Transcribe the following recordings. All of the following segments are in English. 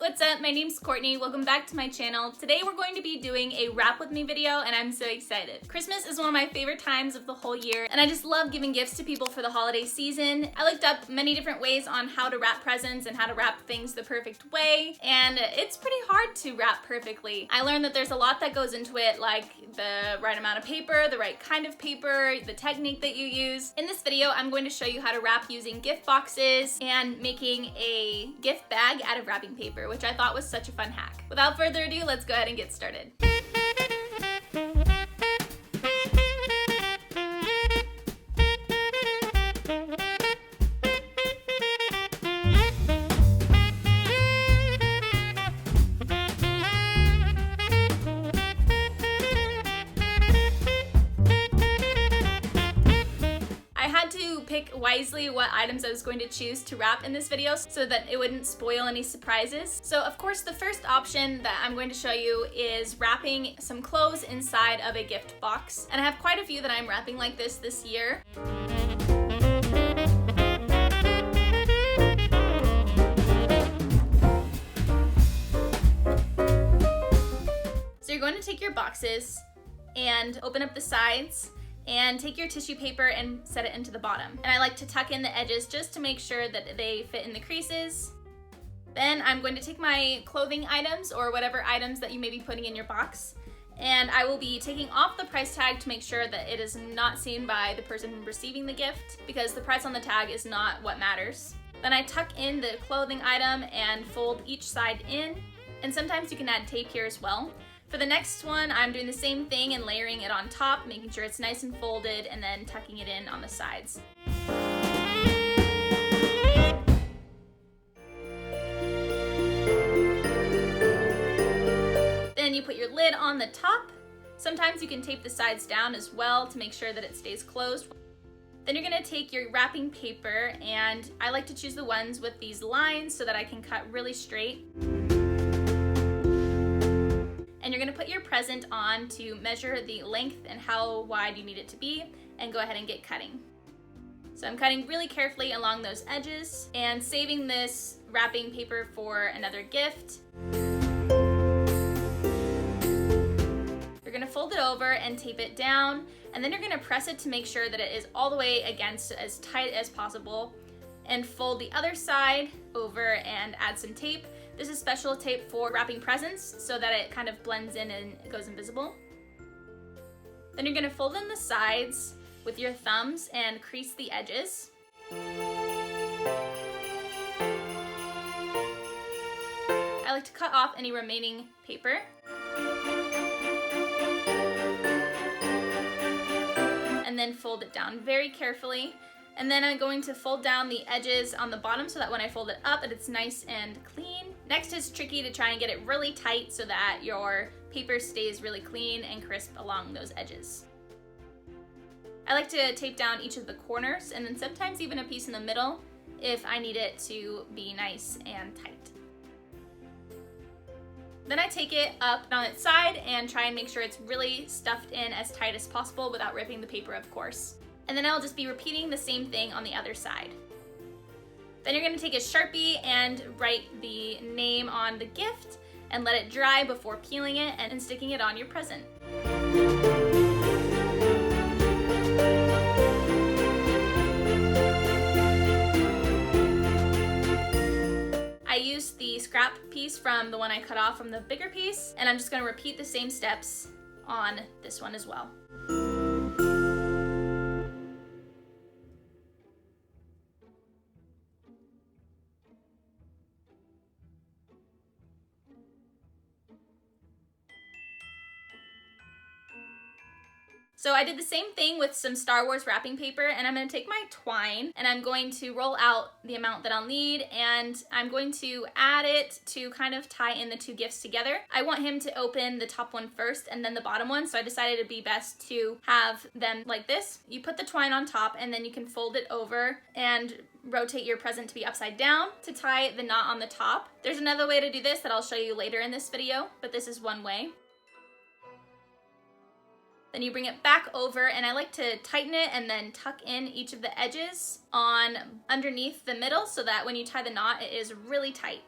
what's up? My name's Courtney. Welcome back to my channel. Today we're going to be doing a wrap with me video and I'm so excited. Christmas is one of my favorite times of the whole year and I just love giving gifts to people for the holiday season. I looked up many different ways on how to wrap presents and how to wrap things the perfect way, and it's pretty hard to wrap perfectly. I learned that there's a lot that goes into it, like the right amount of paper, the right kind of paper, the technique that you use. In this video, I'm going to show you how to wrap using gift boxes and making a gift bag out of wrapping paper, which I thought was such a fun hack. Without further ado, let's go ahead and get started. Pick wisely what items I was going to choose to wrap in this video so that it wouldn't spoil any surprises. So of course the first option that I'm going to show you is wrapping some clothes inside of a gift box. And I have quite a few that I'm wrapping like this year. So you're going to take your boxes and open up the sides and take your tissue paper and set it into the bottom. And I like to tuck in the edges just to make sure that they fit in the creases. Then I'm going to take my clothing items or whatever items that you may be putting in your box, and I will be taking off the price tag to make sure that it is not seen by the person receiving the gift, because the price on the tag is not what matters. Then I tuck in the clothing item and fold each side in, and sometimes you can add tape here as well. For the next one, I'm doing the same thing and layering it on top, making sure it's nice and folded, and then tucking it in on the sides. Then you put your lid on the top. Sometimes you can tape the sides down as well to make sure that it stays closed. Then you're gonna take your wrapping paper, and I like to choose the ones with these lines so that I can cut really straight. And you're gonna put your present on to measure the length and how wide you need it to be, and go ahead and get cutting. So I'm cutting really carefully along those edges and saving this wrapping paper for another gift. You're gonna fold it over and tape it down, and then you're gonna press it to make sure that it is all the way against as tight as possible, and fold the other side over and add some tape. This is special tape for wrapping presents so that it kind of blends in and goes invisible. Then you're gonna fold in the sides with your thumbs and crease the edges. I like to cut off any remaining paper. And then fold it down very carefully. And then I'm going to fold down the edges on the bottom so that when I fold it up, it's nice and clean. Next is tricky to try and get it really tight so that your paper stays really clean and crisp along those edges. I like to tape down each of the corners and then sometimes even a piece in the middle if I need it to be nice and tight. Then I take it up on its side and try and make sure it's really stuffed in as tight as possible without ripping the paper, of course. And then I'll just be repeating the same thing on the other side. Then you're gonna take a Sharpie and write the name on the gift and let it dry before peeling it and sticking it on your present. I used the scrap piece from the one I cut off from the bigger piece, and I'm just gonna repeat the same steps on this one as well. So I did the same thing with some Star Wars wrapping paper, and I'm gonna take my twine and I'm going to roll out the amount that I'll need, and I'm going to add it to kind of tie in the two gifts together. I want him to open the top one first and then the bottom one, so I decided it'd be best to have them like this. You put the twine on top and then you can fold it over and rotate your present to be upside down to tie the knot on the top. There's another way to do this that I'll show you later in this video, but this is one way. Then you bring it back over, and I like to tighten it and then tuck in each of the edges on underneath the middle so that when you tie the knot, it is really tight.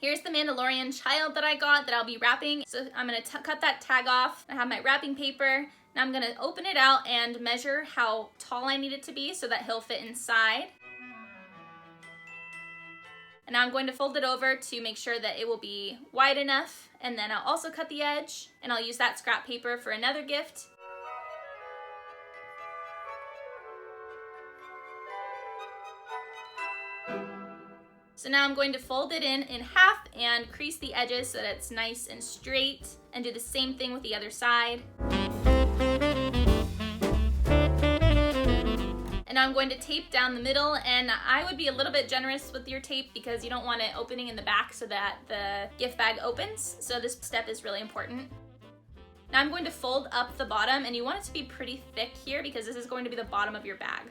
Here's the Mandalorian child that I got that I'll be wrapping. So I'm gonna cut that tag off. I have my wrapping paper. Now I'm gonna open it out and measure how tall I need it to be so that he'll fit inside. And now I'm going to fold it over to make sure that it will be wide enough. And then I'll also cut the edge, and I'll use that scrap paper for another gift. So now I'm going to fold it in half and crease the edges so that it's nice and straight, and do the same thing with the other side. And now I'm going to tape down the middle, and I would be a little bit generous with your tape because you don't want it opening in the back so that the gift bag opens. So this step is really important. Now I'm going to fold up the bottom, and you want it to be pretty thick here because this is going to be the bottom of your bag.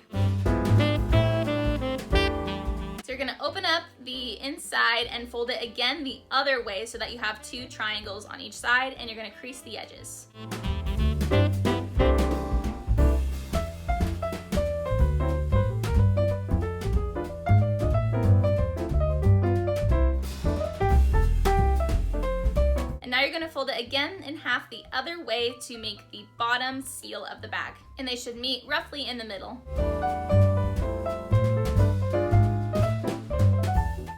So you're gonna open up the inside and fold it again the other way so that you have 2 triangles on each side, and you're gonna crease the edges. And now you're gonna fold it again in half the other way to make the bottom seal of the bag. And they should meet roughly in the middle.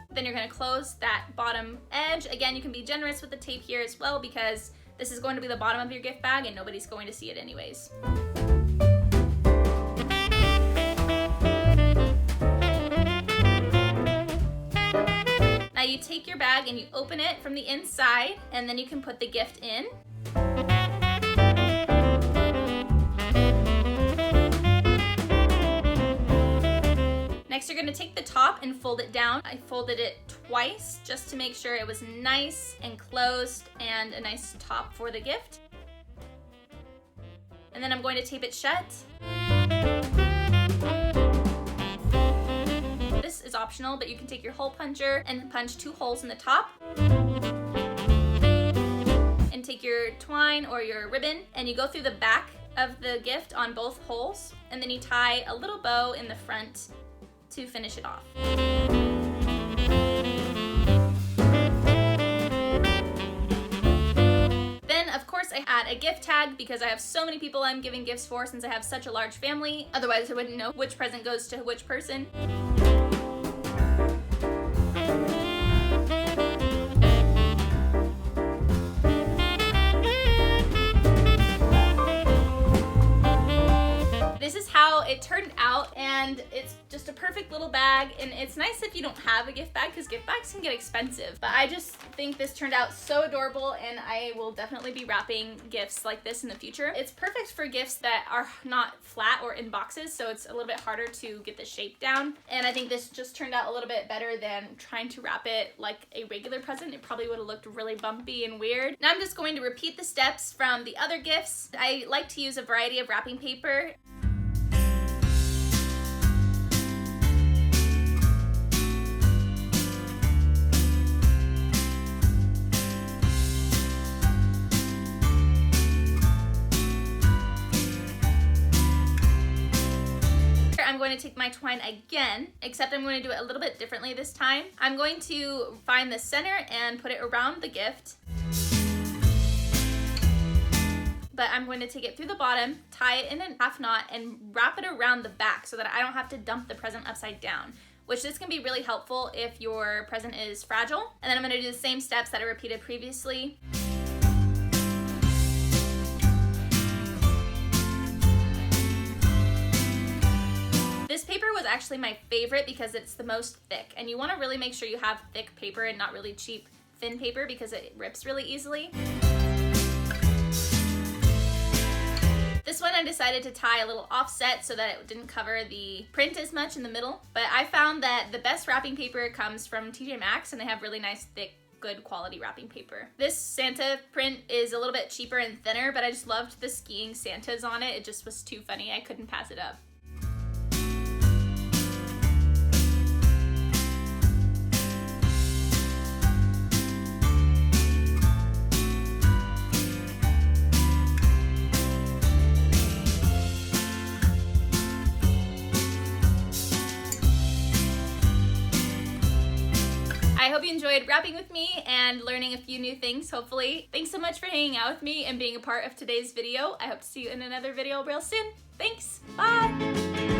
Then you're gonna close that bottom edge. Again, you can be generous with the tape here as well because this is going to be the bottom of your gift bag and nobody's going to see it anyways. Now you take your bag and you open it from the inside, and then you can put the gift in. Next, you're gonna take the top and fold it down. I folded it twice just to make sure it was nice and closed and a nice top for the gift. And then I'm going to tape it shut. This is optional, but you can take your hole puncher and punch 2 holes in the top. And take your twine or your ribbon and you go through the back of the gift on both holes, and then you tie a little bow in the front to finish it off. Then, of course, I add a gift tag because I have so many people I'm giving gifts for since I have such a large family. Otherwise, I wouldn't know which present goes to which person. This is how it turned out, and it's just a perfect little bag, and it's nice if you don't have a gift bag because gift bags can get expensive. But I just think this turned out so adorable, and I will definitely be wrapping gifts like this in the future. It's perfect for gifts that are not flat or in boxes, so it's a little bit harder to get the shape down. And I think this just turned out a little bit better than trying to wrap it like a regular present. It probably would have looked really bumpy and weird. Now I'm just going to repeat the steps from the other gifts. I like to use a variety of wrapping paper. I'm going to take my twine again, except I'm going to do it a little bit differently this time. I'm going to find the center and put it around the gift. But I'm going to take it through the bottom, tie it in a half knot, and wrap it around the back so that I don't have to dump the present upside down, which this can be really helpful if your present is fragile. And then I'm going to do the same steps that I repeated previously. This paper was actually my favorite because it's the most thick, and you want to really make sure you have thick paper and not really cheap thin paper because it rips really easily. This one I decided to tie a little offset so that it didn't cover the print as much in the middle, but I found that the best wrapping paper comes from TJ Maxx, and they have really nice thick good quality wrapping paper. This Santa print is a little bit cheaper and thinner, but I just loved the skiing Santas on it. It just was too funny. I couldn't pass it up. I hope you enjoyed enjoyed wrapping with me and learning a few new things, hopefully. Thanks so much for hanging out with me and being a part of today's video. I hope to see you in another video real soon. Thanks, bye!